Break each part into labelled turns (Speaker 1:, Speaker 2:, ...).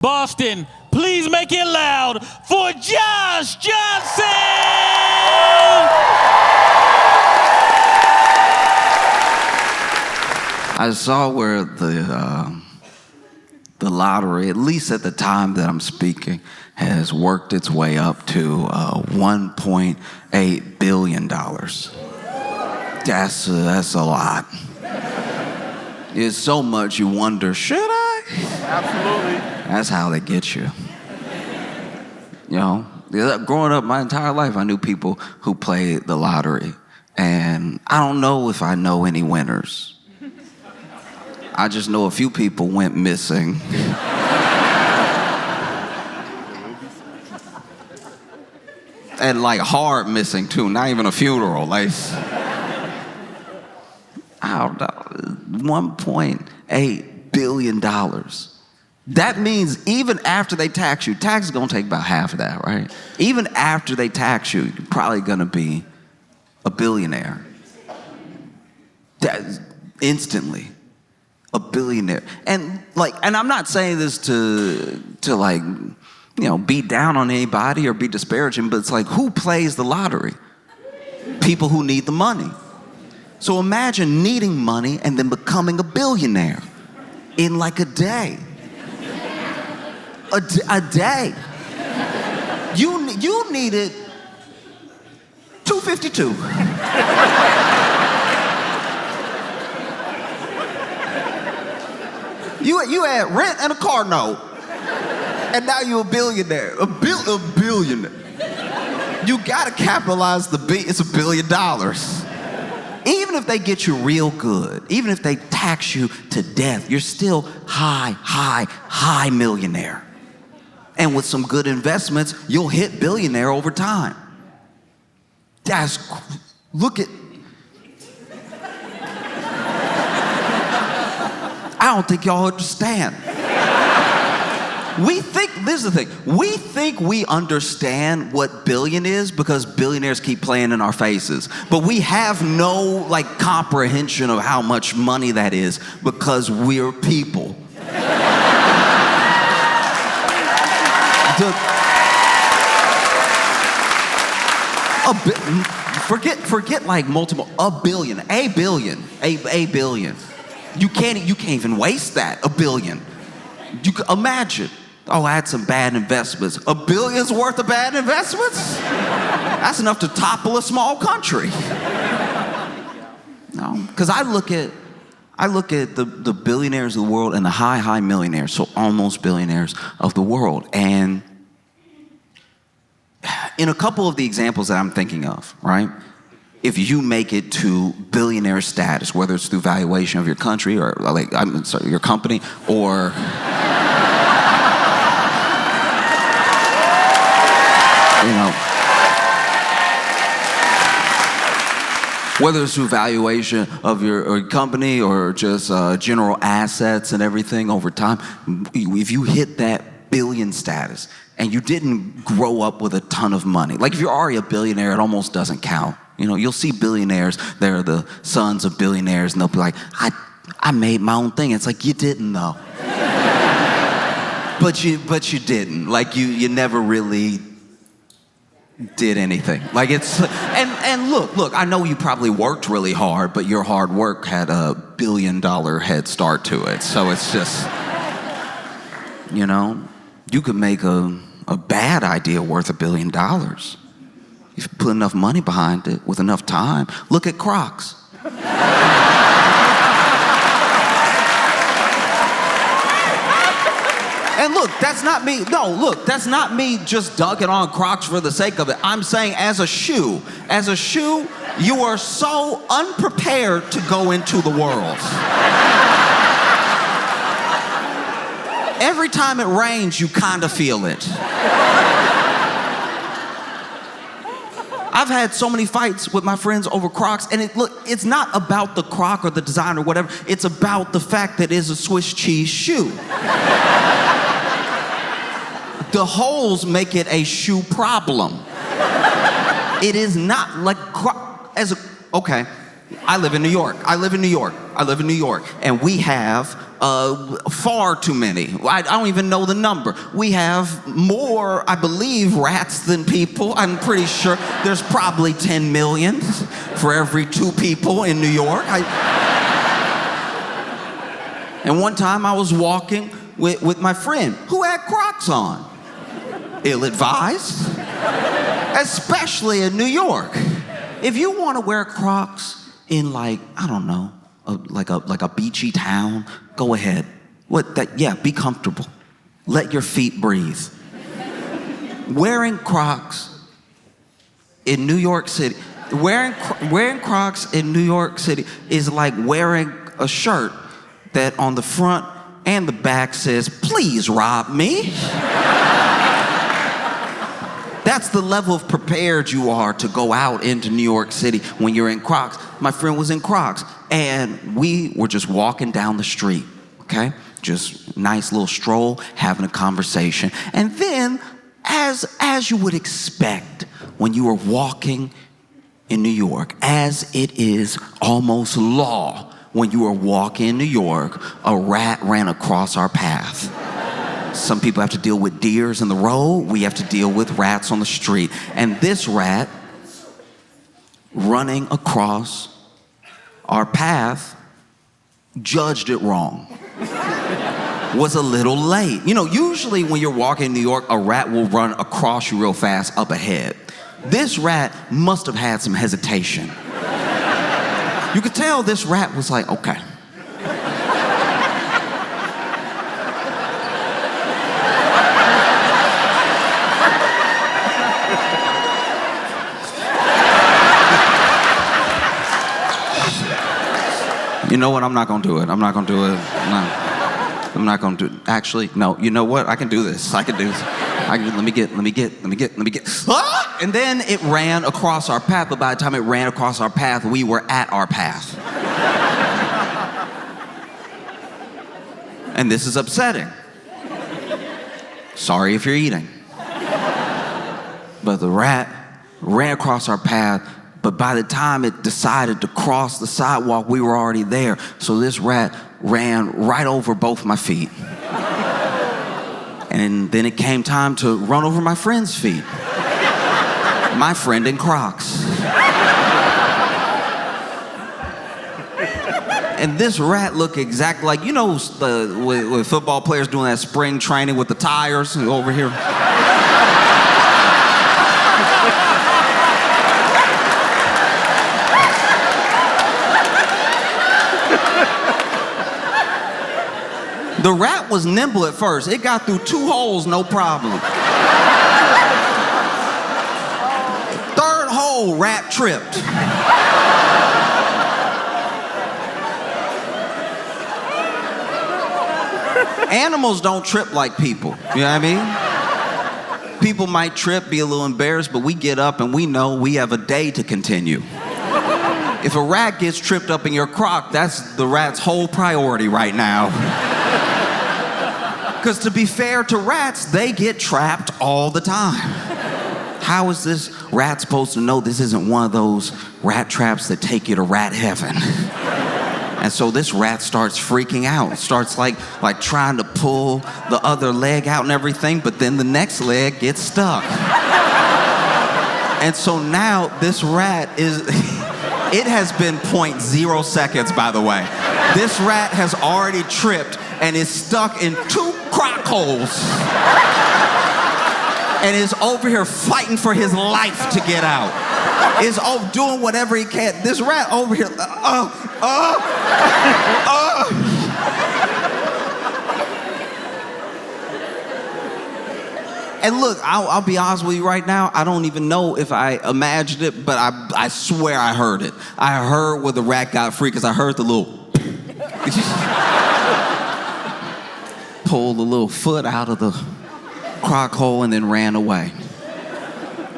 Speaker 1: Boston, please make it loud for Josh Johnson!
Speaker 2: I saw where the lottery, at least at the time that I'm speaking, has worked its way up to $1.8 billion. That's a lot. It's so much you wonder, should I?
Speaker 3: Absolutely.
Speaker 2: That's how they get you. You know, growing up my entire life, I knew people who played the lottery. And I don't know if I know any winners. I just know a few people went missing. And like hard missing too, not even a funeral. Like, I don't know, $1.8 billion. That means even after they tax you, tax is gonna take about half of that, right? Even after they tax you, you're probably gonna be a billionaire. Instantly, a billionaire. And I'm not saying this to like, you know, be down on anybody or be disparaging, but it's like, who plays the lottery? People who need the money. So imagine needing money and then becoming a billionaire in like a day. A day. You needed $252. You had rent and a car note, and now you're a billionaire. A billionaire. You gotta capitalize it's $1 billion. Even if they get you real good, even if they tax you to death, you're still high millionaire. And with some good investments, you'll hit billionaire over time. Look at, I don't think y'all understand. This is the thing, we think we understand what billion is because billionaires keep playing in our faces. But we have no comprehension of how much money that is because we're people. Forget like multiple, a billion. You can't even waste that, $1 billion. You can imagine, I had some bad investments. $1 billion's worth of bad investments? That's enough to topple a small country. No, because I look at the billionaires of the world and the high millionaires, so almost billionaires of the world. And in a couple of the examples that I'm thinking of, right? If you make it to billionaire status, whether it's through valuation of your country or your company, or you know, whether it's through valuation of your company or just general assets and everything over time, if you hit that billion status and you didn't grow up with a ton of money, like if you're already a billionaire, it almost doesn't count. You know, you'll see billionaires, they're the sons of billionaires, and they'll be like, I made my own thing. It's like, you didn't though. But you didn't. Like you never really did anything. Like it's, and look, I know you probably worked really hard, but your hard work had $1 billion head start to it. So it's just, you know, you could make a bad idea worth $1 billion. If you put enough money behind it with enough time. Look at Crocs. And look, that's not me. No, look, that's not me just dunking on Crocs for the sake of it. I'm saying as a shoe, you are so unprepared to go into the world. Every time it rains, you kind of feel it. I've had so many fights with my friends over Crocs, and it's not about the Croc or the design or whatever. It's about the fact that it's a Swiss cheese shoe. The holes make it a shoe problem. It is not like okay, I live in New York, and we have Far too many. I don't even know the number. We have more, I believe, rats than people. I'm pretty sure there's probably 10 million for every 2 people in New York. And one time I was walking with my friend who had Crocs on. Ill-advised, especially in New York. If you want to wear Crocs in, like, I don't know, like a beachy town, go ahead. Be comfortable. Let your feet breathe. Wearing Crocs in New York City, wearing Crocs in New York City is like wearing a shirt that on the front and the back says, "Please rob me." That's the level of prepared you are to go out into New York City when you're in Crocs. My friend was in Crocs, and we were just walking down the street, okay? Just nice little stroll, having a conversation. And then, as you would expect when you are walking in New York, as it is almost law when you are walking in New York, a rat ran across our path. Some people have to deal with deers in the road. We have to deal with rats on the street. And this rat running across our path judged it wrong. Was a little late. You know, usually when you're walking in New York, a rat will run across you real fast up ahead. This rat must have had some hesitation. You could tell this rat was like, okay. You know what? I'm not gonna do it. I'm not gonna do it. No. I'm not gonna do it. Actually, no. You know what? I can do this. I can do this. Let me get. Ah! And then it ran across our path, but by the time it ran across our path, we were at our path. And this is upsetting. Sorry if you're eating. But the rat ran across our path, but by the time it decided to cross the sidewalk, we were already there. So this rat ran right over both my feet. And then it came time to run over my friend's feet. My friend in Crocs. And this rat looked exactly like, you know, with football players doing that spring training with the tires over here. The rat was nimble at first. It got through 2 holes, no problem. Third hole, rat tripped. Animals don't trip like people, you know what I mean? People might trip, be a little embarrassed, but we get up and we know we have a day to continue. If a rat gets tripped up in your crock, that's the rat's whole priority right now. Because to be fair to rats, they get trapped all the time. How is this rat supposed to know this isn't one of those rat traps that take you to rat heaven? And so this rat starts freaking out, starts like trying to pull the other leg out and everything, but then the next leg gets stuck. And so now this rat it has been 0.0 seconds, by the way. This rat has already tripped and is stuck in 2 crock holes. And is over here fighting for his life to get out. Is doing whatever he can. This rat over here, And look, I'll be honest with you right now, I don't even know if I imagined it, but I swear I heard it. I heard where the rat got free because I heard the little pulled the little foot out of the crock hole and then ran away.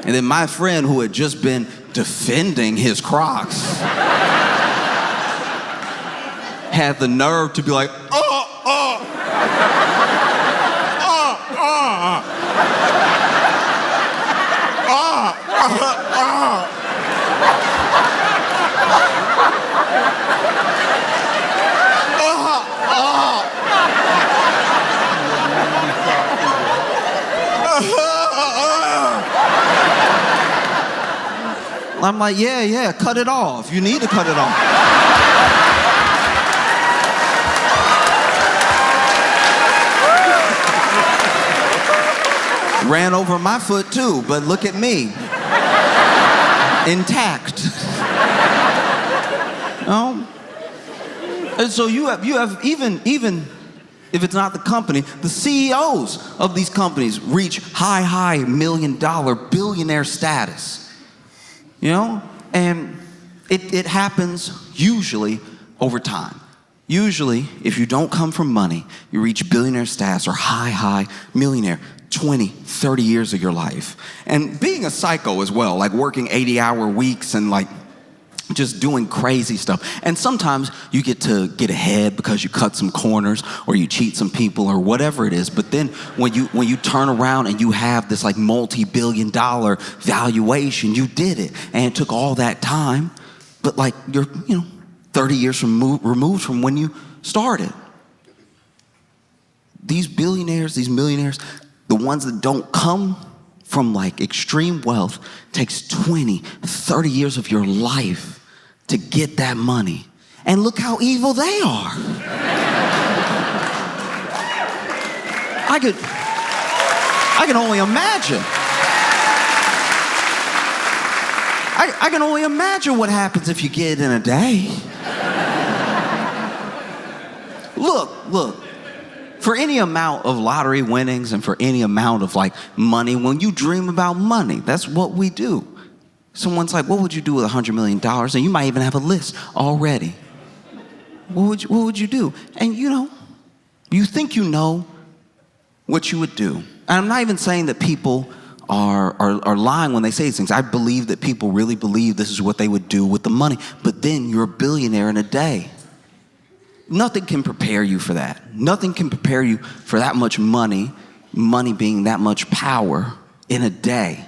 Speaker 2: And then my friend, who had just been defending his Crocs, had the nerve to be like, I'm like, yeah, cut it off. You need to cut it off. Ran over my foot too, but look at me. Intact. And so you have even if it's not the company, the CEOs of these companies reach high $1 million billionaire status. And it happens usually over time. Usually, if you don't come from money, you reach billionaire status or high millionaire 20, 30 years of your life. And being a psycho as well, like working 80-hour weeks and like just doing crazy stuff. And sometimes you get to get ahead because you cut some corners or you cheat some people or whatever it is. But then when you turn around and you have this like multi-billion-dollar valuation, you did it. And it took all that time, but like you're 30 years removed from when you started. These billionaires, these millionaires, the ones that don't come from like extreme wealth, takes 20, 30 years of your life to get that money. And look how evil they are. I can only imagine. I can only imagine what happens if you get it in a day. Look. For any amount of lottery winnings and for any amount of like money, when you dream about money, that's what we do. Someone's like, what would you do with $100 million? And you might even have a list already. What would you do? And you think you know what you would do. And I'm not even saying that people are lying when they say these things. I believe that people really believe this is what they would do with the money. But then you're a billionaire in a day. Nothing can prepare you for that. Nothing can prepare you for that much money being that much power in a day.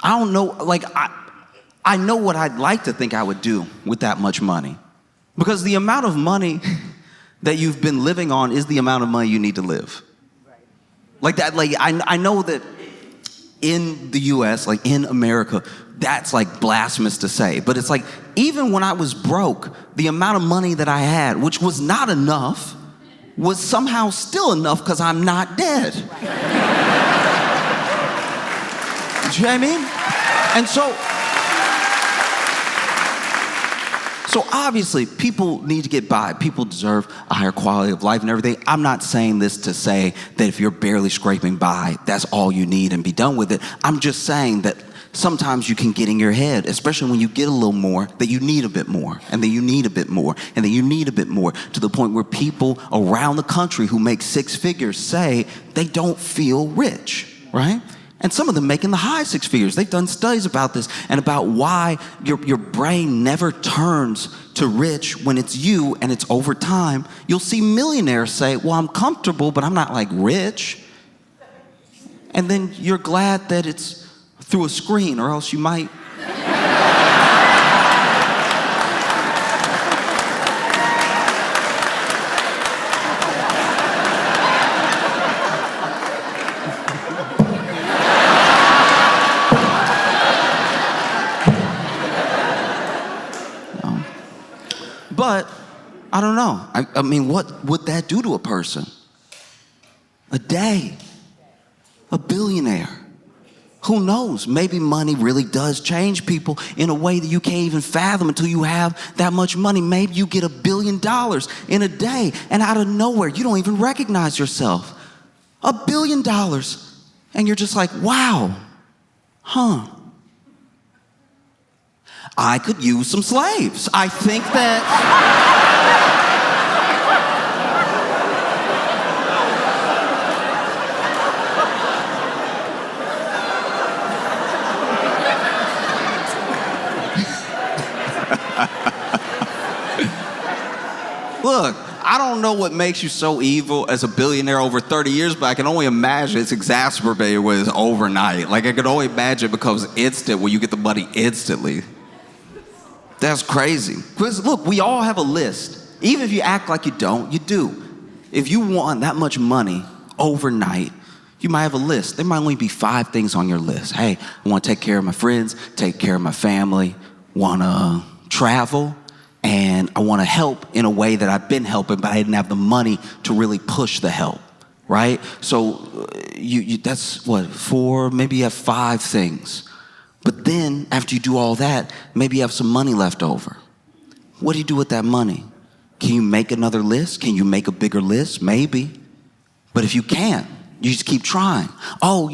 Speaker 2: I don't know, like, I know what I'd like to think I would do with that much money. Because the amount of money that you've been living on is the amount of money you need to live. Like that, like, I know that in the US, like in America, that's like blasphemous to say. But it's like, even when I was broke, the amount of money that I had, which was not enough, was somehow still enough because I'm not dead. Do you know what I mean? And so obviously people need to get by. People deserve a higher quality of life and everything. I'm not saying this to say that if you're barely scraping by, that's all you need and be done with it. I'm just saying that sometimes you can get in your head, especially when you get a little more, that you need a bit more, and then you need a bit more, and then you need a bit more, to the point where people around the country who make six figures say they don't feel rich, right? And some of them making the high six figures. They've done studies about this and about why your brain never turns to rich when it's you and it's over time. You'll see millionaires say, well, I'm comfortable, but I'm not like rich. And then you're glad that it's through a screen, or else you might. But I don't know. I mean, what would that do to a person? A day. A billionaire. Who knows? Maybe money really does change people in a way that you can't even fathom until you have that much money. Maybe you get $1 billion in a day, and out of nowhere, you don't even recognize yourself. $1 billion. And you're just like, wow, I could use some slaves. I think that... Look, I don't know what makes you so evil as a billionaire over 30 years, but I can only imagine it's exacerbated when it's overnight. Like, I can only imagine it becomes instant when you get the money instantly. That's crazy. Because, look, we all have a list. Even if you act like you don't, you do. If you want that much money overnight, You might have a list. There might only be 5 things on your list. Hey, I want to take care of my friends, take care of my family, want to travel, and I want to help in a way that I've been helping, but I didn't have the money to really push the help, right? So that's what, 4, maybe you have 5 things. But then after you do all that, maybe you have some money left over. What do you do with that money? Can you make another list? Can you make a bigger list? Maybe. But if you can't, you just keep trying. Oh,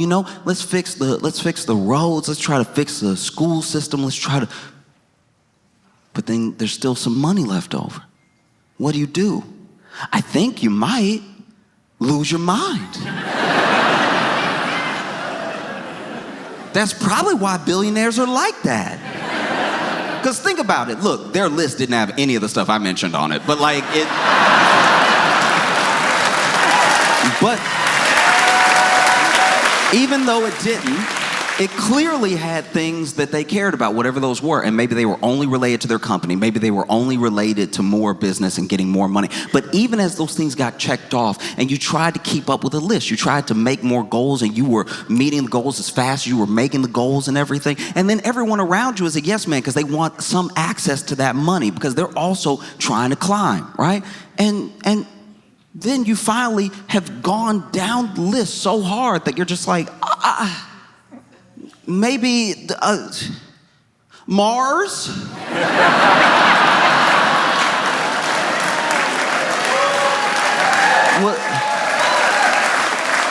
Speaker 2: let's fix the roads. Let's try to fix the school system. But then there's still some money left over. What do? I think you might lose your mind. That's probably why billionaires are like that. Because think about it. Look, their list didn't have any of the stuff I mentioned on it. But even though it didn't, it clearly had things that they cared about, whatever those were. And maybe they were only related to their company. Maybe they were only related to more business and getting more money. But even as those things got checked off and you tried to keep up with a list, you tried to make more goals and you were meeting the goals as fast as you were making the goals and everything. And then everyone around you is a yes man because they want some access to that money because they're also trying to climb, right? And then you finally have gone down the list so hard that you're just like, maybe Mars?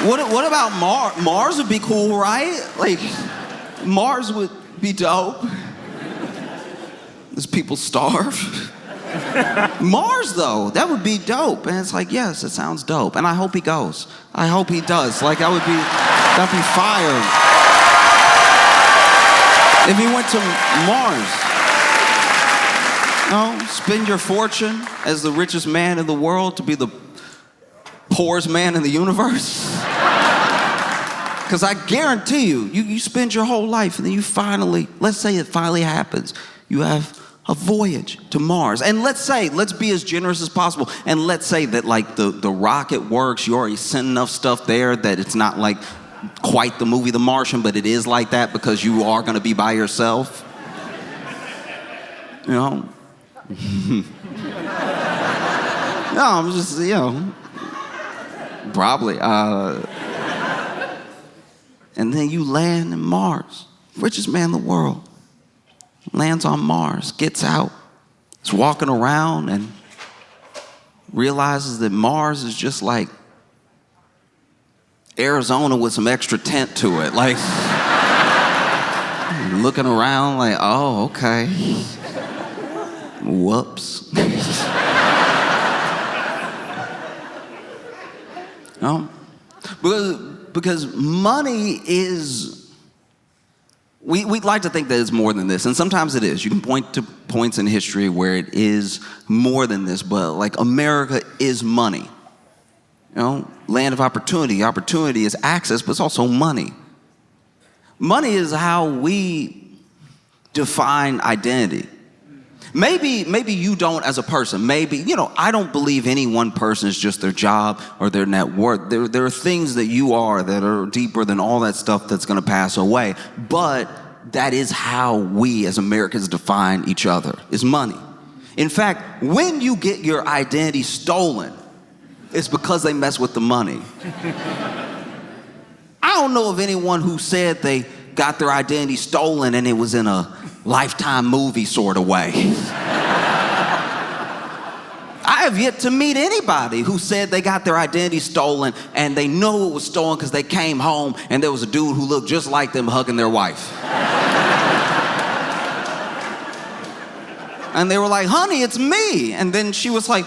Speaker 2: What about Mars? Mars would be cool, right? Like, Mars would be dope. As people starve. Mars, though, that would be dope. And it's like, yes, it sounds dope. And I hope he goes. I hope he does. Like, that'd be fire. If he went to Mars. Spend your fortune as the richest man in the world to be the poorest man in the universe. Because I guarantee you spend your whole life and then you finally, let's say it finally happens, you have a voyage to Mars. And let's be as generous as possible. And let's say that like the rocket works, you already sent enough stuff there that it's not like quite the movie The Martian, but it is like that because you are going to be by yourself. No, I'm just, probably. And then you land in Mars, richest man in the world. Lands on Mars, gets out, is walking around and realizes that Mars is just like Arizona with some extra tent to it. Like, looking around like, oh, okay. Whoops. Because money is... We'd like to think that it's more than this, and sometimes it is. You can point to points in history where it is more than this, but like America is money. Land of opportunity. Opportunity is access, but it's also money. Money is how we define identity. Maybe you don't as a person. Maybe, I don't believe any one person is just their job or their net worth. There are things that you are that are deeper than all that stuff that's going to pass away. But that is how we as Americans define each other, is money. In fact, when you get your identity stolen, it's because they mess with the money. I don't know of anyone who said they got their identity stolen and it was in a Lifetime movie sort of way. I have yet to meet anybody who said they got their identity stolen and they know it was stolen because they came home and there was a dude who looked just like them hugging their wife. And they were like, honey, it's me. And then she was like,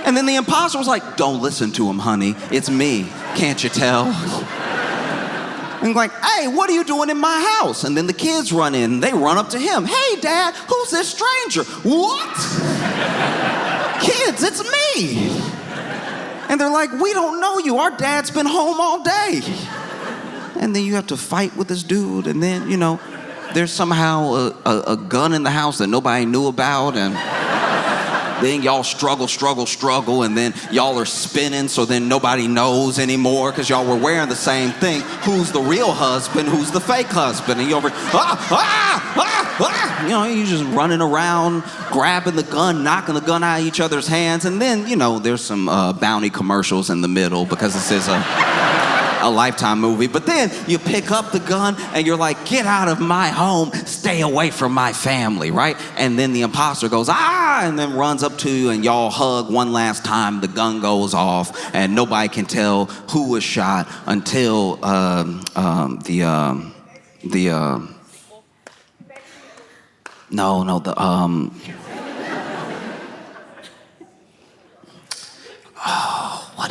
Speaker 2: And then the imposter was like, don't listen to him, honey. It's me. Can't you tell? And like, hey, what are you doing in my house? And then the kids run in and they run up to him. Hey, Dad, who's this stranger? What? Kids, it's me. And they're like, we don't know you. Our dad's been home all day. And then you have to fight with this dude. And then, there's somehow a gun in the house that nobody knew about. And Then y'all struggle, and then y'all are spinning, so then nobody knows anymore because y'all were wearing the same thing. Who's the real husband? Who's the fake husband? And you're over, you know, you're just running around, grabbing the gun, knocking the gun out of each other's hands, and then, you know, there's some bounty commercials in the middle because this is a Lifetime movie. But then you pick up the gun and you're like, get out of my home, stay away from my family, right? And then the imposter goes, and then runs up to you and y'all hug one last time. The gun goes off and nobody can tell who was shot until what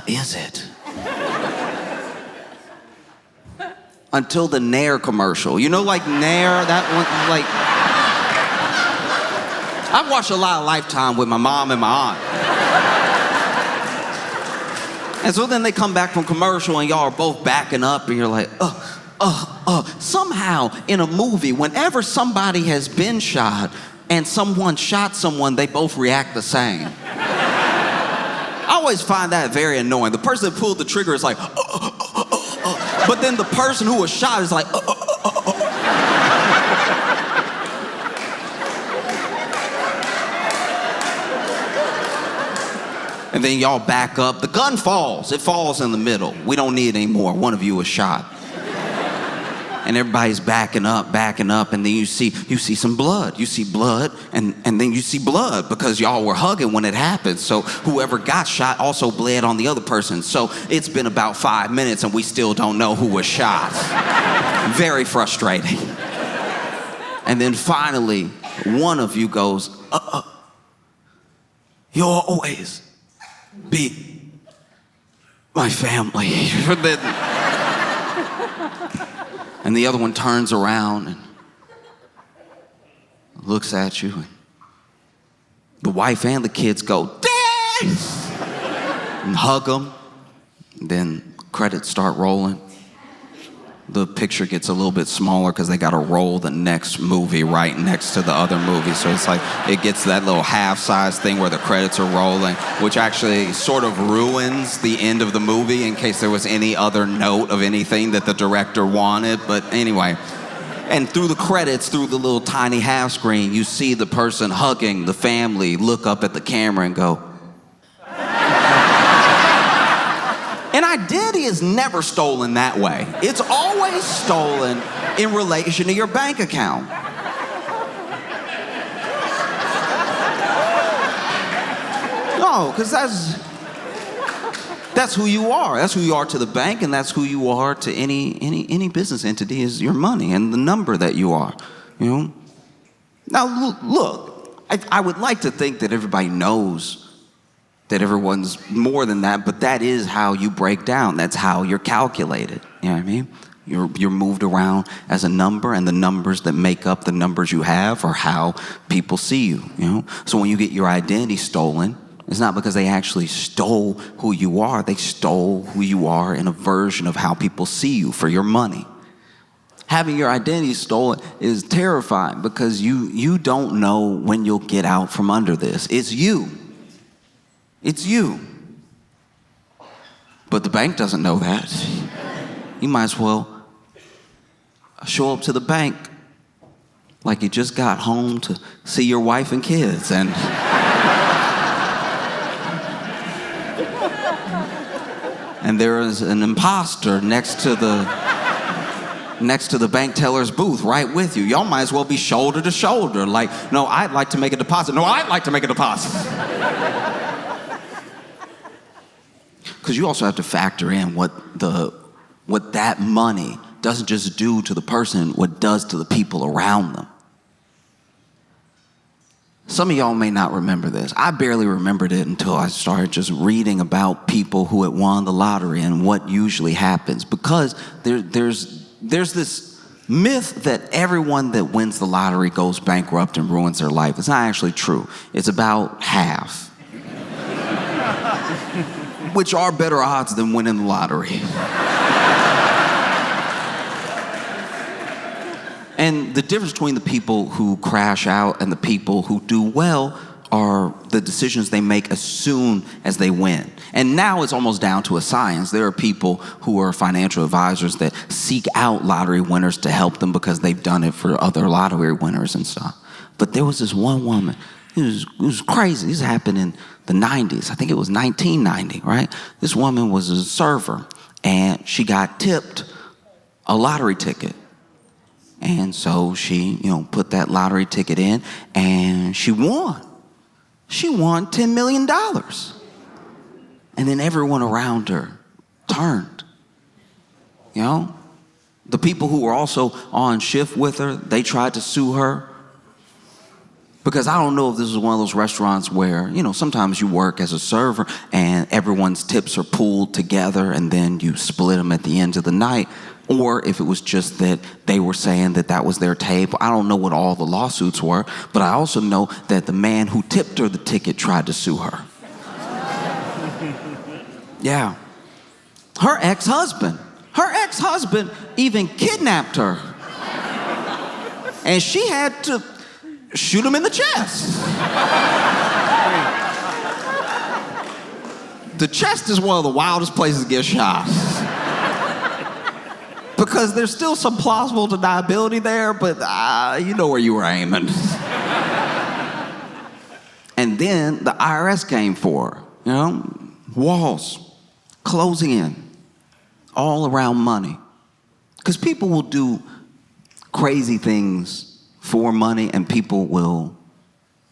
Speaker 2: is it? Until the Nair commercial. You know, like Nair, that one, like... I've watched a lot of Lifetime with my mom and my aunt. And so then they come back from commercial and y'all are both backing up and you're like, somehow in a movie, whenever somebody has been shot and someone shot someone, they both react the same. I always find that very annoying. The person that pulled the trigger is like, but then the person who was shot is like, And then y'all back up. The gun falls. It falls in the middle. We don't need it anymore. One of you was shot. And everybody's backing up, and then you see some blood. You see blood, and then you see blood because y'all were hugging when it happened. So whoever got shot also bled on the other person. So it's been about 5 minutes, and we still don't know who was shot. Very frustrating. And then finally, one of you goes, you'll always be my family. And the other one turns around and looks at you. And the wife and the kids go, Dad! And hug them. And then credits start rolling. The picture gets a little bit smaller because they got to roll the next movie right next to the other movie. So it's like it gets that little half-size thing where the credits are rolling, which actually sort of ruins the end of the movie in case there was any other note of anything that the director wanted. But anyway, and through the credits, through the little tiny half screen, you see the person hugging the family look up at the camera and go, and identity is never stolen that way. It's always stolen in relation to your bank account. No, because that's who you are. That's who you are to the bank, and that's who you are to any business entity is your money and the number that you are, you know? Now, look, I would like to think that everybody knows that everyone's more than that, but that is how you break down. That's how you're calculated. You know what I mean? You're moved around as a number, and the numbers that make up the numbers you have are how people see you. You know? So when you get your identity stolen, it's not because they actually stole who you are. They stole who you are in a version of how people see you for your money. Having your identity stolen is terrifying because you don't know when you'll get out from under this. It's you. It's you. But the bank doesn't know that. You might as well show up to the bank like you just got home to see your wife and kids and there is an imposter next to the bank teller's booth right with you. Y'all might as well be shoulder to shoulder. Like, no, I'd like to make a deposit. No, I'd like to make a deposit. Because you also have to factor in what that money doesn't just do to the person, what it does to the people around them. Some of y'all may not remember this. I barely remembered it until I started just reading about people who had won the lottery and what usually happens. Because there's this myth that everyone that wins the lottery goes bankrupt and ruins their life. It's not actually true. It's about half. Which are better odds than winning the lottery. And the difference between the people who crash out and the people who do well are the decisions they make as soon as they win. And now it's almost down to a science. There are people who are financial advisors that seek out lottery winners to help them because they've done it for other lottery winners and stuff. But there was this one woman, it was crazy. This happened in the 90s. I think it was 1990, right? This woman was a server, and she got tipped a lottery ticket. And so she, put that lottery ticket in, and she won. She won $10 million. And then everyone around her turned. The people who were also on shift with her, they tried to sue her. Because I don't know if this is one of those restaurants where, sometimes you work as a server and everyone's tips are pooled together and then you split them at the end of the night. Or if it was just that they were saying that was their table. I don't know what all the lawsuits were, but I also know that the man who tipped her the ticket tried to sue her. Yeah. Her ex-husband even kidnapped her. And she had to shoot him in the chest. The chest is one of the wildest places to get shot. Because there's still some plausible deniability there, but you know where you were aiming. And then the IRS came for her, walls closing in all around money. Because people will do crazy things for money, and people will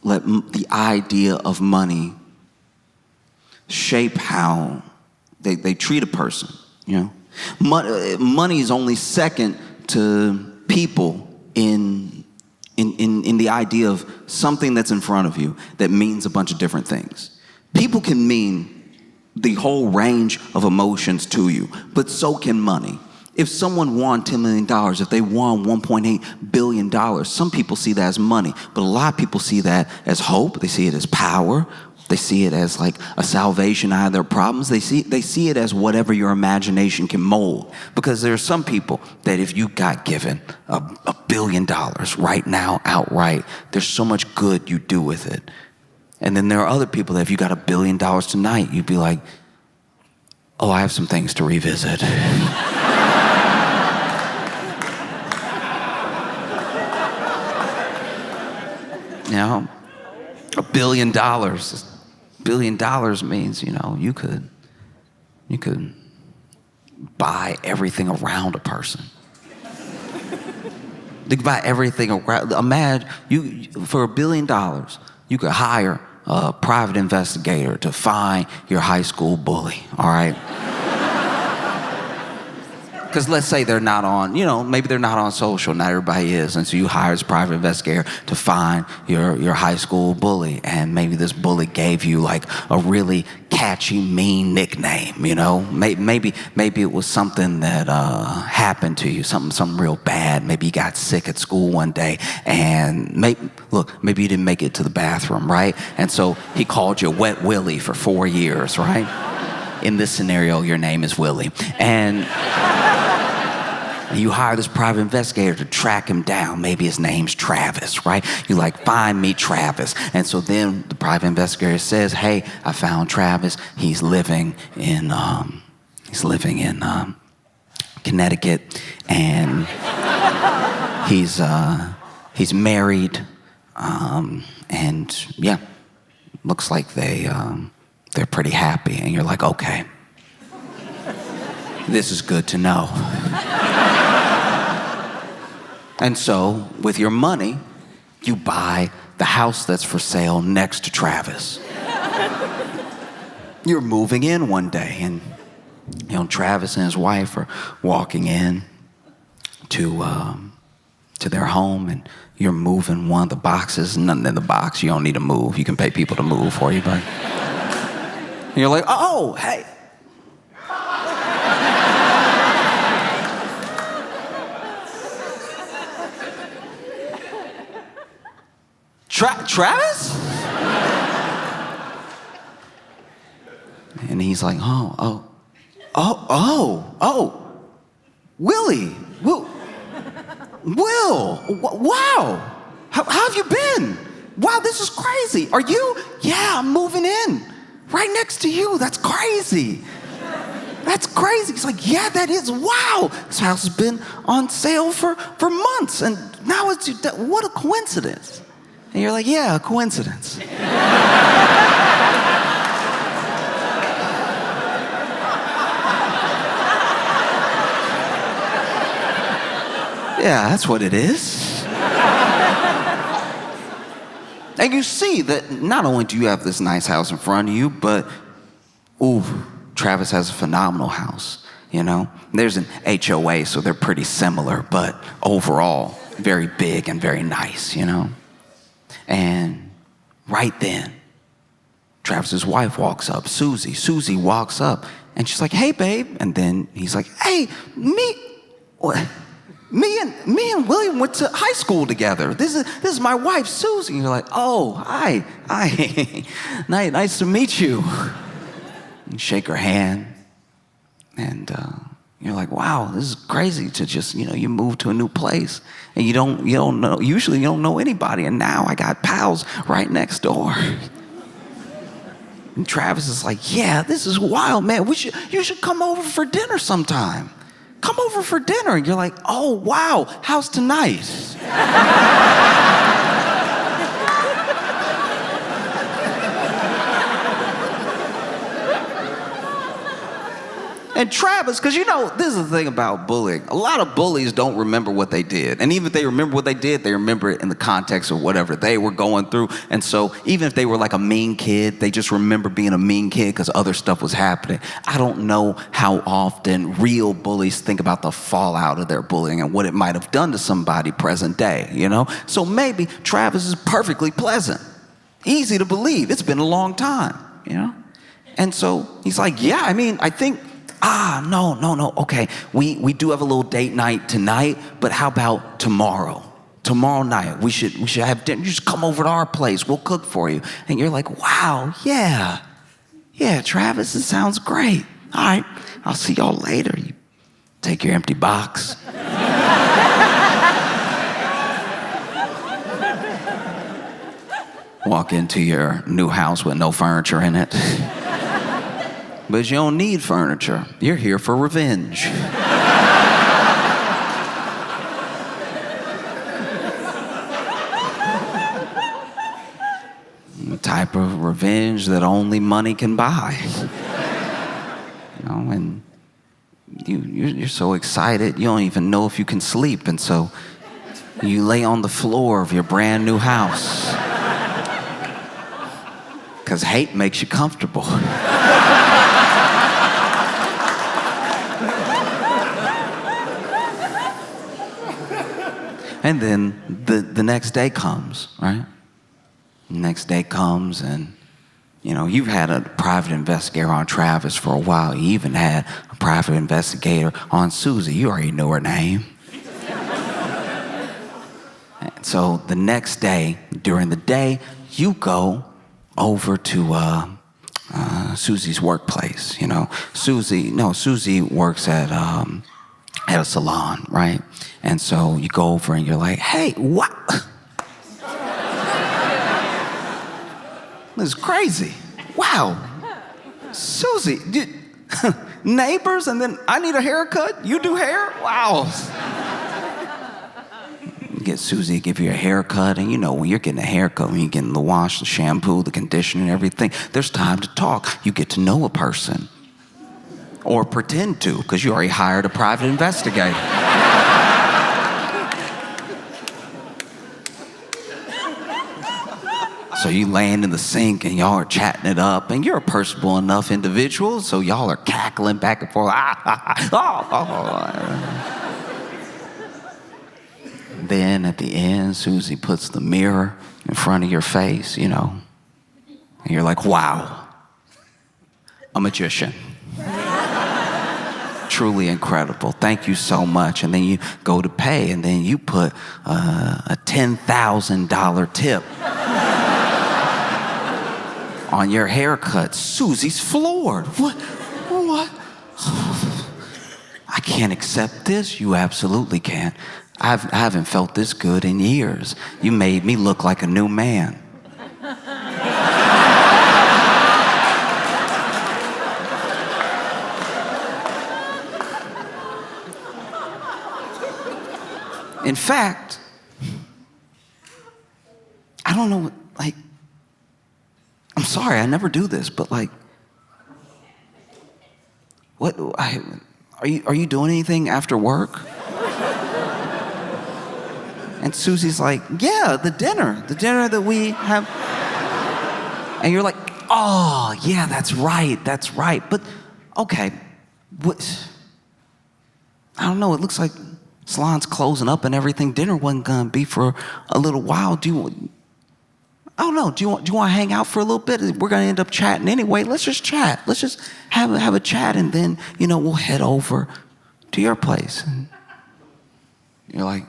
Speaker 2: let the idea of money shape how they treat a person, Money is only second to people in the idea of something that's in front of you that means a bunch of different things. People can mean the whole range of emotions to you, but so can money. If someone won $10 million, if they won $1.8 billion, some people see that as money, but a lot of people see that as hope. They see it as power. They see it as like a salvation out of their problems. They see it as whatever your imagination can mold. Because there are some people that if you got given $1 billion right now outright, there's so much good you do with it. And then there are other people that if you got $1 billion tonight, you'd be like, oh, I have some things to revisit. $1 billion. $1 billion means, you could buy everything around a person. You could buy everything around. Imagine for $1 billion, you could hire a private investigator to find your high school bully. All right. Because let's say they're not on, maybe they're not on social, not everybody is. And so you hire this private investigator to find your high school bully. And maybe this bully gave you like a really catchy, mean nickname, Maybe it was something that happened to you, something real bad. Maybe you got sick at school one day and maybe you didn't make it to the bathroom, right? And so he called you Wet Willie for 4 years, right? In this scenario, your name is Willie. And you hire this private investigator to track him down. Maybe his name's Travis, right? You find me Travis. And so then the private investigator says, hey, I found Travis. He's living in Connecticut, and he's married, and yeah, looks like they're pretty happy. And you're like, okay, this is good to know. And so, with your money, you buy the house that's for sale next to Travis. You're moving in one day, and Travis and his wife are walking in to their home, and you're moving one of the boxes. Nothing in the box. You don't need to move. You can pay people to move for you, but and you're like, oh, hey. Travis? And he's like, oh, Willie, Will, wow, how have you been? wow, this is crazy. Are you? Yeah, I'm moving in. Right next to you. That's crazy. That's crazy. He's like, yeah, that is. Wow. This house has been on sale for months. And now it's, what a coincidence. And you're like, yeah, a coincidence. Yeah, that's what it is. And you see that not only do you have this nice house in front of you, but, ooh, Travis has a phenomenal house, you know? There's an HOA, so they're pretty similar, but overall, very big and very nice, you know? And right then, Travis's wife walks up, Susie. Susie walks up, and she's like, hey, babe. And then he's like, hey, Me and William went to high school together. This is my wife, Susie. And you're like, oh, hi, nice to meet you. You shake her hand, and you're like, wow, this is crazy to just, you move to a new place, and you don't know. Usually, you don't know anybody, and now I got pals right next door. And Travis is like, yeah, this is wild, man. You should come over for dinner sometime. Come over for dinner. And you're like, oh, wow, how's tonight? And Travis, because this is the thing about bullying. A lot of bullies don't remember what they did. And even if they remember what they did, they remember it in the context of whatever they were going through. And so even if they were like a mean kid, they just remember being a mean kid because other stuff was happening. I don't know how often real bullies think about the fallout of their bullying and what it might have done to somebody present day, So maybe Travis is perfectly pleasant. Easy to believe. It's been a long time, And so he's like, yeah, I think... no. Okay, we do have a little date night tonight, but how about tomorrow? Tomorrow night, we should have dinner. You just come over to our place. We'll cook for you. And you're like, wow, yeah, Travis, it sounds great. All right, I'll see y'all later. You take your empty box. Walk into your new house with no furniture in it. But you don't need furniture. You're here for revenge. The type of revenge that only money can buy. And you're so excited, you don't even know if you can sleep. And so you lay on the floor of your brand new house. Because hate makes you comfortable. And then the next day comes, right? The next day comes, and you've had a private investigator on Travis for a while. You even had a private investigator on Susie. You already know her name. And so the next day, during the day, you go over to Susie's workplace. Susie works at a salon, right? And so you go over and you're like, hey, what? This is crazy. Wow. Susie, neighbors, and then I need a haircut? You do hair? Wow. You get Susie to give you a haircut, and when you're getting a haircut, when you're getting the wash, the shampoo, the conditioner, and everything, there's time to talk. You get to know a person. Or pretend to, because you already hired a private investigator. So you land in the sink and y'all are chatting it up, and you're a personable enough individual, so y'all are cackling back and forth. Then at the end, Susie puts the mirror in front of your face, and you're like, wow, a magician. Truly incredible. Thank you so much. And then you go to pay, and then you put a $10,000 tip on your haircut. Susie's floored. What? I can't accept this. You absolutely can. I haven't felt this good in years. You made me look like a new man. in fact, I don't know, like, I'm sorry, I never do this, but like, are you doing anything after work? And Susie's like, yeah, the dinner that we have. And you're like, oh, yeah, that's right. But, okay, I don't know, it looks like salon's closing up and everything. Dinner wasn't gonna be for a little while. I don't know, do you want to hang out for a little bit? We're gonna end up chatting anyway. Let's just chat. Let's just have a chat, and then, we'll head over to your place. And you're like,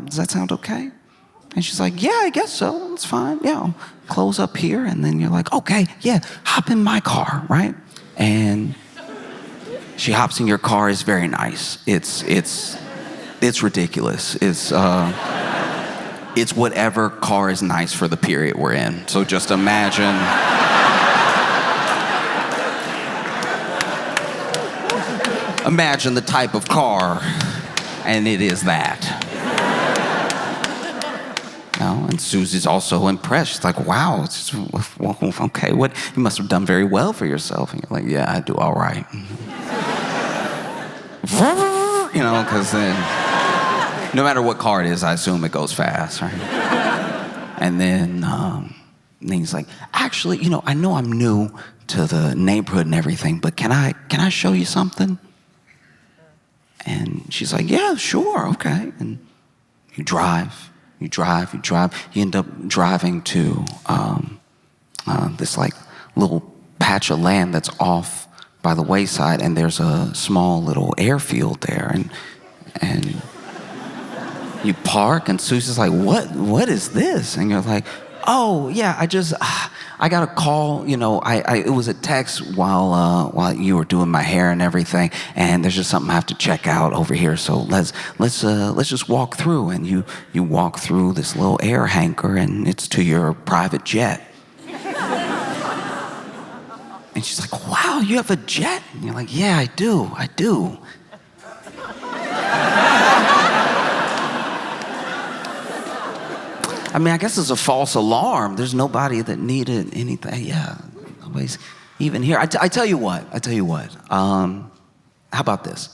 Speaker 2: does that sound okay? And she's like, yeah, I guess so. It's fine. Yeah, I'll close up here. And then you're like, okay, yeah, hop in my car, right? And she hops in your car. It's very nice. It's ridiculous. It's whatever car is nice for the period we're in. So just imagine. Imagine the type of car, and it is that. And Susie's also impressed. She's like, wow, okay, you must have done very well for yourself. And you're like, yeah, I do all right. Because then, no matter what car it is, I assume it goes fast, right? And then he's like, actually, I know I'm new to the neighborhood and everything, but can I show you something? And she's like, yeah, sure, okay. And you drive. You end up driving to this like little patch of land that's off by the wayside, and there's a small little airfield there, and you park, and Susie's like, what is this? And you're like, oh yeah, I got a call, it was a text while you were doing my hair and everything, and there's just something I have to check out over here, so let's just walk through. And you walk through this little air hangar, and it's to your private jet. And she's like, wow, you have a jet? And you're like, yeah, I do. I mean, I guess it's a false alarm. There's nobody that needed anything. Yeah, nobody's even here. I tell you what. How about this?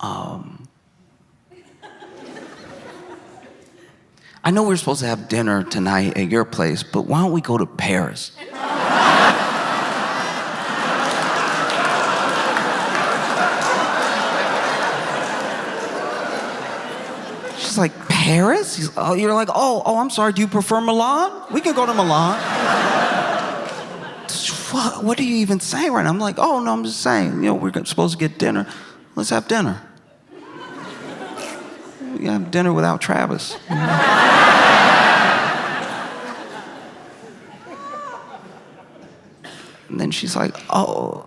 Speaker 2: I know we're supposed to have dinner tonight at your place, but why don't we go to Paris? She's like, Paris? You're like, oh, I'm sorry, do you prefer Milan? We can go to Milan. What are you even saying right now? I'm like, oh, no, I'm just saying, we're supposed to get dinner. Let's have dinner. We can have dinner without Travis. And then she's like, oh.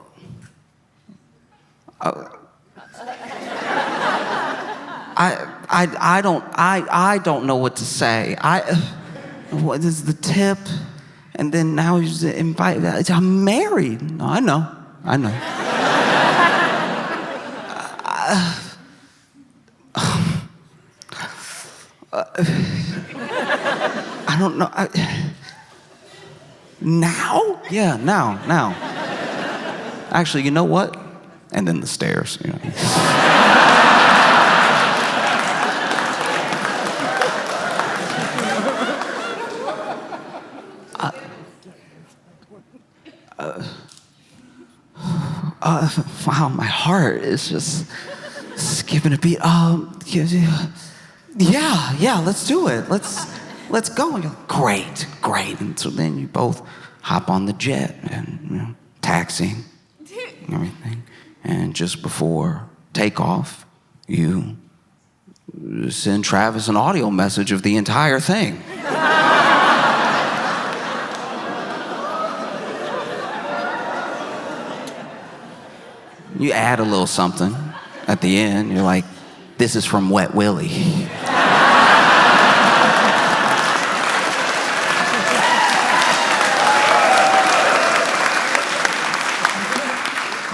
Speaker 2: I don't know what to say. What is the tip? And then now he's invited. I'm married. No, I know. I don't know. Now? Yeah, now. Actually, you know what? And then the stairs. Wow, my heart is just skipping a beat. Yeah, let's do it. Let's go. And you're like, great. And so then you both hop on the jet and taxiing and everything. And just before takeoff, you send Travis an audio message of the entire thing. You add a little something at the end. You're like, this is from Wet Willie.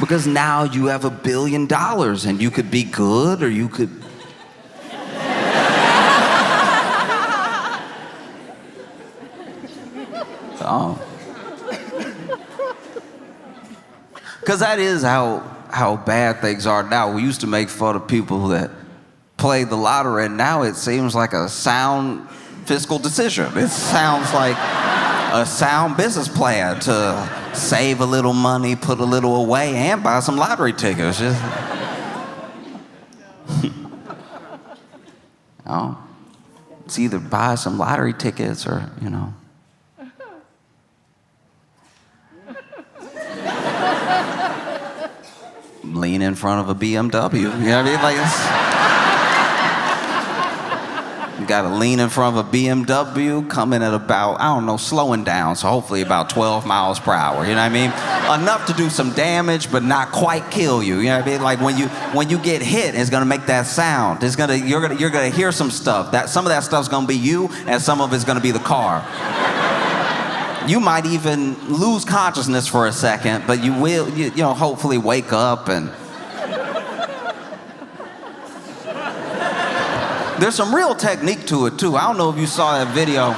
Speaker 2: Because now you have $1 billion, and you could be good or you could Because that is how bad things are now. We used to make fun of people that play the lottery, and now it seems like a sound fiscal decision. It sounds like a sound business plan to save a little money, put a little away, and buy some lottery tickets. Just, it's either buy some lottery tickets or, lean in front of a BMW. You know what I mean? Like, you gotta lean in front of a BMW, coming at about, slowing down, so hopefully about 12 miles per hour. You know what I mean? Enough to do some damage, but not quite kill you. You know what I mean? Like when you get hit, it's gonna make that sound. You're gonna hear some stuff. Some of that stuff's gonna be you, and some of it's gonna be the car. You might even lose consciousness for a second, but you will, hopefully wake up. And there's some real technique to it too. I don't know if you saw that video.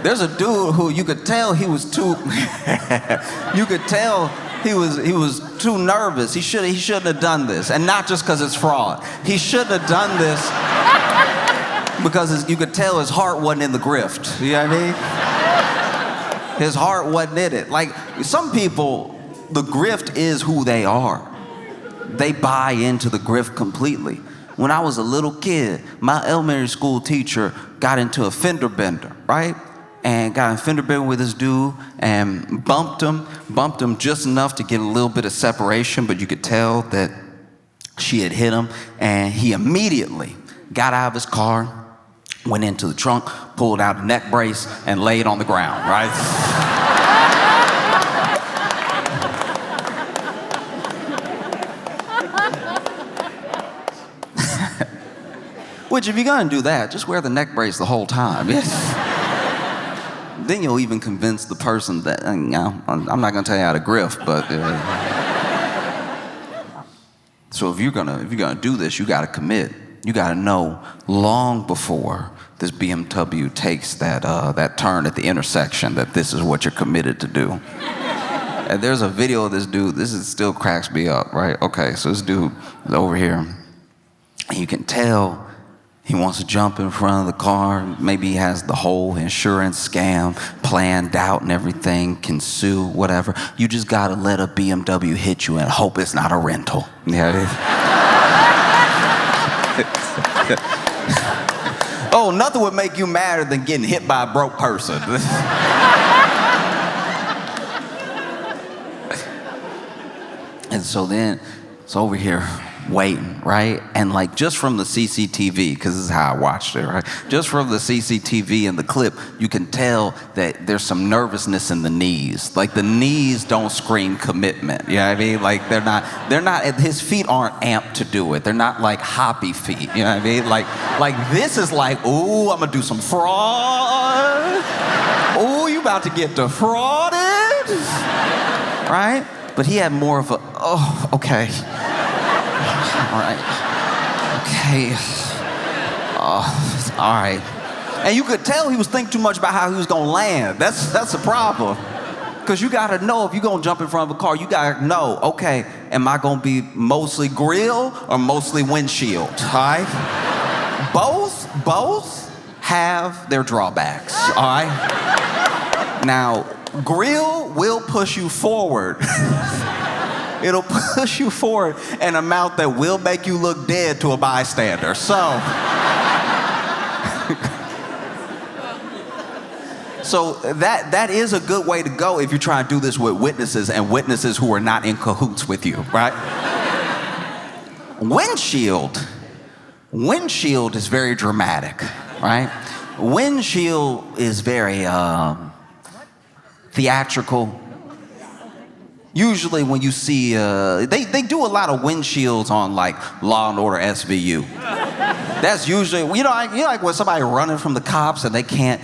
Speaker 2: There's a dude who you could tell he was too. You could tell he was too nervous. He shouldn't have done this, and not just because it's fraud. He shouldn't have done this because you could tell his heart wasn't in the grift. You know what I mean? His heart wasn't in it. Like, some people, the grift is who they are. They buy into the grift completely. When I was a little kid, my elementary school teacher got into a fender bender, right? And got in a fender bender with this dude and bumped him just enough to get a little bit of separation, but you could tell that she had hit him. And he immediately got out of his car, went into the trunk, pulled out a neck brace, and laid on the ground, right? Which, if you're gonna do that, just wear the neck brace the whole time. Then you'll even convince the person that, I'm not gonna tell you how to grift, but... So if you're gonna do this, you gotta commit. You gotta know long before this BMW takes that turn at the intersection that this is what you're committed to do. And there's a video of this dude. This still cracks me up, right? Okay, so this dude is over here, and you can tell he wants to jump in front of the car. Maybe he has the whole insurance scam planned out and everything, can sue, whatever. You just gotta let a BMW hit you and hope it's not a rental. Yeah. Oh, nothing would make you madder than getting hit by a broke person. And so then, it's over here waiting, right? And like, just from the CCTV, because this is how I watched it, right? Just from the CCTV and the clip, you can tell that there's some nervousness in the knees. Like, the knees don't scream commitment. You know what I mean? Like, they're not, his feet aren't amped to do it. They're not like hoppy feet. You know what I mean? Like this is like, ooh, I'm gonna do some fraud. Ooh, you about to get defrauded. Right? But he had more of a, oh, okay. All right. Okay. All right. And you could tell he was thinking too much about how he was gonna land. That's the problem. Because you gotta know, if you're gonna jump in front of a car, you gotta know, okay, am I gonna be mostly grill or mostly windshield? All right? Both have their drawbacks, all right? Now, grill will push you forward. It'll push you forward an amount that will make you look dead to a bystander. So that is a good way to go if you try to do this with witnesses, and witnesses who are not in cahoots with you, right? Windshield is very dramatic, right? Windshield is very theatrical. Usually when you see, they do a lot of windshields on like Law and Order SVU. That's usually, like when somebody running from the cops and they can't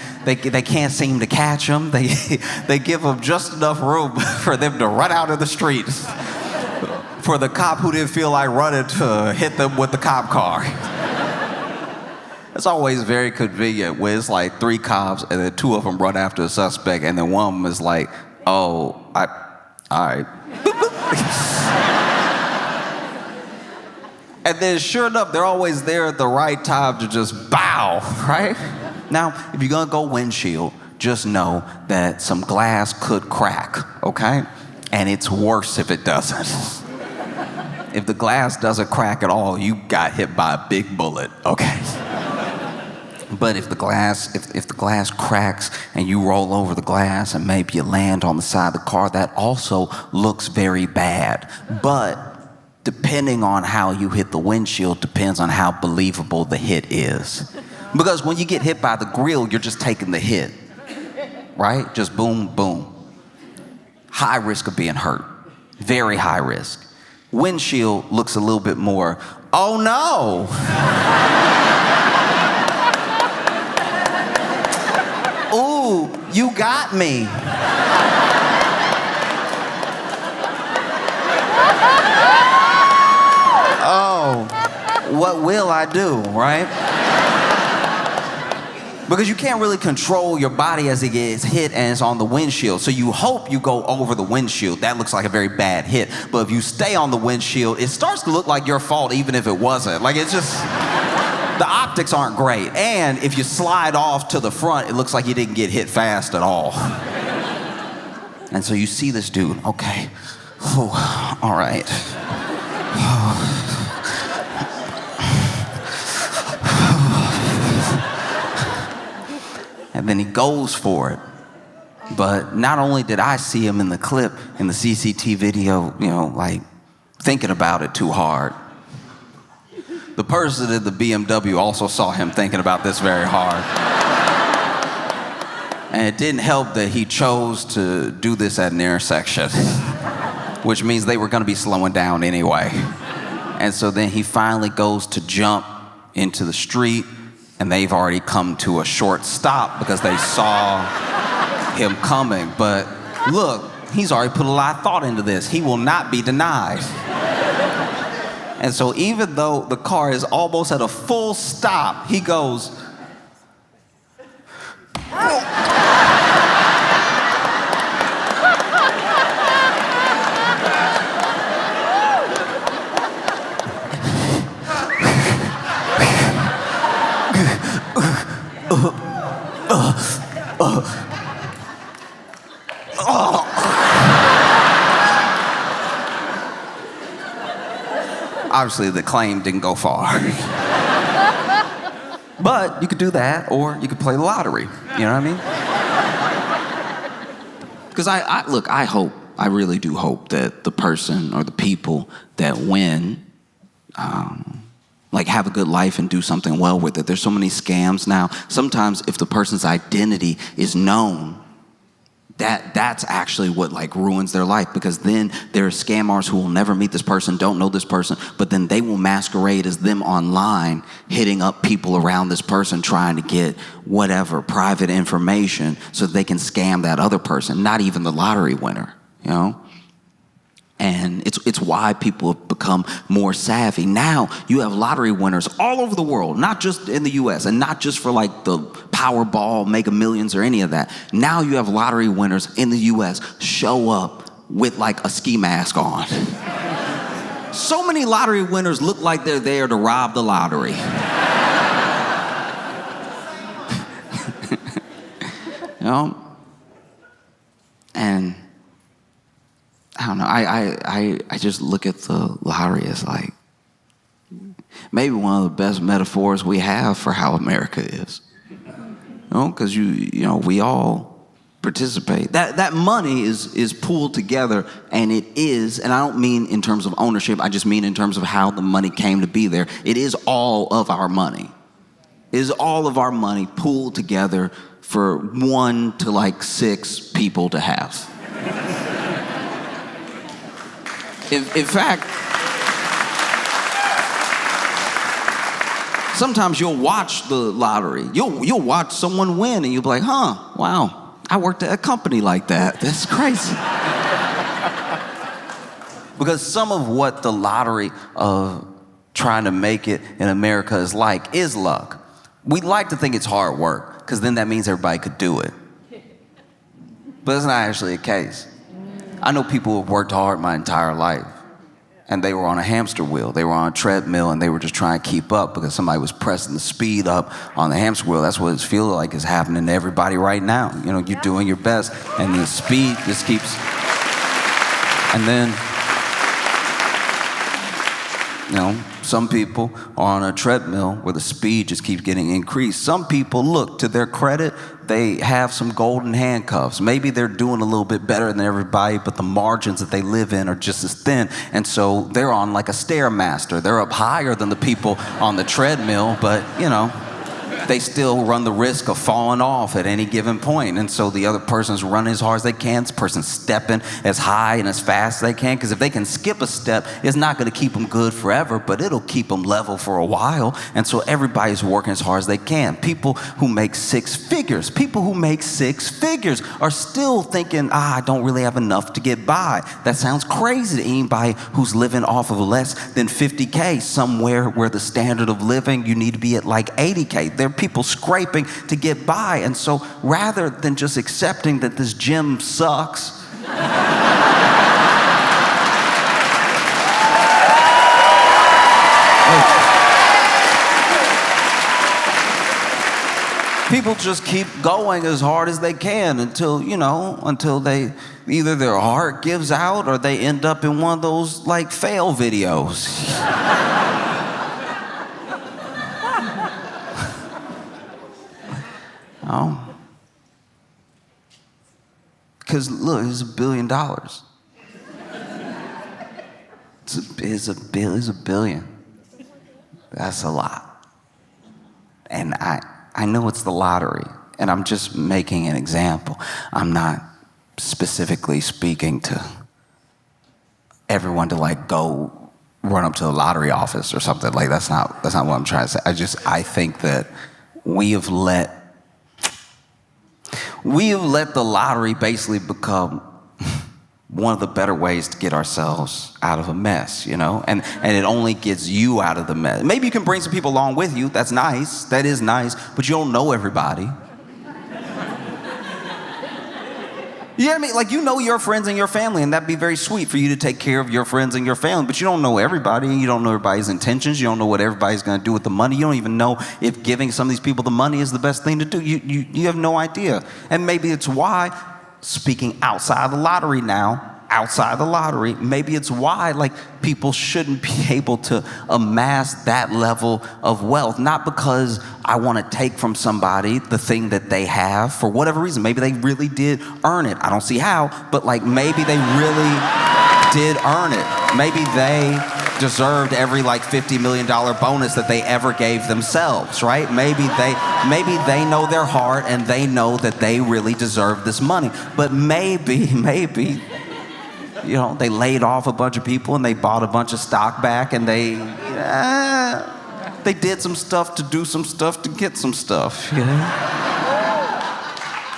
Speaker 2: seem to catch them. They give them just enough room for them to run out of the streets, for the cop who didn't feel like running to hit them with the cop car.
Speaker 3: It's always very convenient when it's like 3 cops and then 2 of them run after a suspect and then one of them is like, oh, all right. And then sure enough, they're always there at the right time to just bow, right? Now, if you're gonna go windshield, just know that some glass could crack, okay? And it's worse if it doesn't. If the glass doesn't crack at all, you got hit by a big bullet, okay? But if the glass cracks and you roll over the glass and maybe you land on the side of the car, that also looks very bad. But depending on how you hit the windshield depends on how believable the hit is. Because when you get hit by the grill, you're just taking the hit, right? Just boom, boom. High risk of being hurt, very high risk. Windshield looks a little bit more, oh no. Ooh, you got me. Oh, what will I do, right? Because you can't really control your body as it gets hit and it's on the windshield. So you hope you go over the windshield. That looks like a very bad hit. But if you stay on the windshield, it starts to look like your fault even if it wasn't. Like it's just, the optics aren't great. And if you slide off to the front, it looks like you didn't get hit fast at all. And so you see this dude, okay, whew, all right. And then he goes for it. But not only did I see him in the clip, in the CCTV video, like thinking about it too hard, the person in the BMW also saw him thinking about this very hard. And it didn't help that he chose to do this at an intersection, which means they were gonna be slowing down anyway. And so then he finally goes to jump into the street, and they've already come to a short stop because they saw him coming. But look, he's already put a lot of thought into this. He will not be denied. And so even though the car is almost at a full stop, he goes, Obviously, the claim didn't go far. But you could do that, or you could play the lottery. You know what I mean? Because I really do hope that the person or the people that win, have a good life and do something well with it. There's so many scams now. Sometimes if the person's identity is known, that's actually what ruins their life, because then there are scammers who will never meet this person, don't know this person, but then they will masquerade as them online, hitting up people around this person, trying to get whatever private information so that they can scam that other person, not even the lottery winner, And it's why people have become more savvy. Now you have lottery winners all over the world, not just in the US, and not just for the Powerball, Mega Millions, or any of that. Now you have lottery winners in the US show up with a ski mask on. So many lottery winners look like they're there to rob the lottery. And I don't know, I just look at the lottery as maybe one of the best metaphors we have for how America is. Because we all participate. That money is pooled together, and it is, and I don't mean in terms of ownership, I just mean in terms of how the money came to be there. It is all of our money. It is all of our money pooled together for 1 to 6 people to have. In fact, sometimes you'll watch the lottery. You'll watch someone win, and you'll be like, wow, I worked at a company like that. That's crazy. Because some of what the lottery of trying to make it in America is luck. We like to think it's hard work, because then that means everybody could do it. But it's not actually the case. I know people who have worked hard my entire life, and they were on a hamster wheel. They were on a treadmill, and they were just trying to keep up because somebody was pressing the speed up on the hamster wheel. That's what it feels like is happening to everybody right now. You know, you're doing your best, and the speed just keeps... And then, you know, some people are on a treadmill where the speed just keeps getting increased. Some people, look, to their credit, they have some golden handcuffs. Maybe they're doing a little bit better than everybody, but the margins that they live in are just as thin. And so they're on like a Stairmaster. They're up higher than the people on the treadmill, but, you know, they still run the risk of falling off at any given point. And so the other person's running as hard as they can. This person's stepping as high and as fast as they can, because if they can skip a step, it's not going to keep them good forever, but it'll keep them level for a while. And so everybody's working as hard as they can. People who make six figures are still thinking, I don't really have enough to get by. That sounds crazy to anybody who's living off of less than 50K, somewhere where the standard of living, you need to be at like 80K. There are people scraping to get by. And so rather than just accepting that this gym sucks, people just keep going as hard as they can until they either their heart gives out or they end up in one of those like fail videos. Because look, it's $1 billion. It's a billion. That's a lot. And I know it's the lottery, and I'm just making an example. I'm not specifically speaking to everyone to like go run up to the lottery office or something. Like that's not what I'm trying to say. I think that we have let the lottery basically become one of the better ways to get ourselves out of a mess, you know? And it only gets you out of the mess. Maybe you can bring some people along with you. That's nice. That is nice. But you don't know everybody. You know what I mean? Like, you know your friends and your family, and that'd be very sweet for you to take care of your friends and your family, but you don't know everybody, and you don't know everybody's intentions. You don't know what everybody's going to do with the money. You don't even know if giving some of these people the money is the best thing to do. You have no idea. And maybe it's why, speaking outside the lottery now, maybe it's why like people shouldn't be able to amass that level of wealth. Not because I want to take from somebody the thing that they have for whatever reason. Maybe they really did earn it. I don't see how, but like maybe they really did earn it. Maybe they deserved every like $50 million bonus that they ever gave themselves, right? Maybe they know their heart and they know that they really deserve this money. But maybe you know, they laid off a bunch of people and they bought a bunch of stock back and they did some stuff to do some stuff to get some stuff, you know?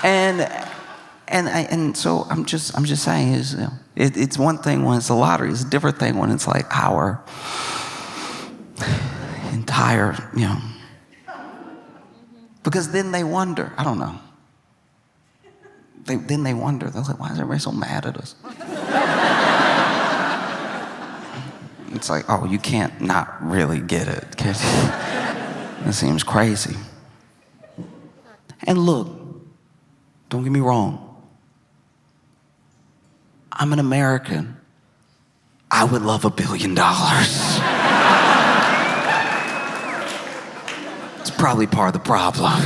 Speaker 3: And so I'm just saying is, you know, it's one thing when it's a lottery, it's a different thing when it's like our entire, you know. Because then they wonder, I don't know. Then they wonder, they're like, why is everybody so mad at us? It's like, oh, you can't not really get it. It seems crazy. And look, don't get me wrong. I'm an American. I would love $1 billion. It's probably part of the problem.